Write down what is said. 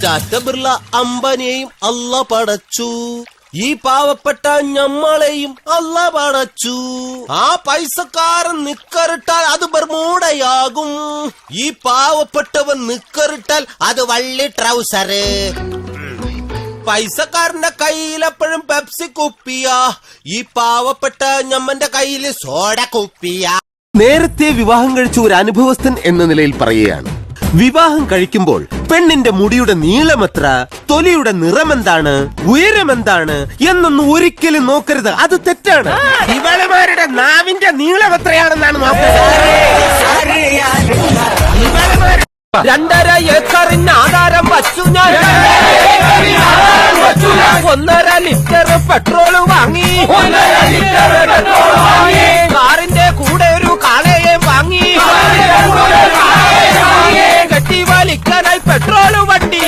ടാറ്റ ബിർള അംബാനിയെയും അല്ല പടച്ചു, ഈ പാവപ്പെട്ട ഞമ്മളെയും അല്ല പടച്ചു. ആ പൈസക്കാരൻ നിക്കറിട്ടാൽ അത് ബർമൂടയാകും, ഈ പാവപ്പെട്ടവൻ നിക്കറിട്ടാൽ അത് വള്ളി ട്രൗസറ്. പൈസക്കാരന്റെ കയ്യിലെപ്പോഴും പെപ്സി കുപ്പിയാ, ഈ പാവപ്പെട്ട ഞമ്മന്റെ കയ്യില് സോഡ കുപ്പിയാ. നേരത്തെ വിവാഹം കഴിച്ച ഒരു അനുഭവസ്ഥൻ എന്ന നിലയിൽ പറയുകയാണ്, വിവാഹം കഴിക്കുമ്പോൾ പെണ്ണിന്റെ മുടിയുടെ നീളമെത്ര, തൊലിയുടെ നിറമെന്താണ്, ഉയരമെന്താണ് എന്നൊന്നും ഒരിക്കലും നോക്കരുത്, അത് തെറ്റാണ്. ഇവളുമാരുടെ നാവിന്റെ നീളമെത്രയാണെന്നാണ് നോക്കുന്നത്. 2.5 ഏക്കറിന് ആധാരം വച്ചു ഞാൻ, 1.5 ലിറ്റർ പെട്രോൾ വാങ്ങി, കാറിന്റെ കൂടെ ഒരു കാളയെ വാങ്ങി, കെട്ടി വലിക്കാനായി പെട്രോൾ വണ്ടി.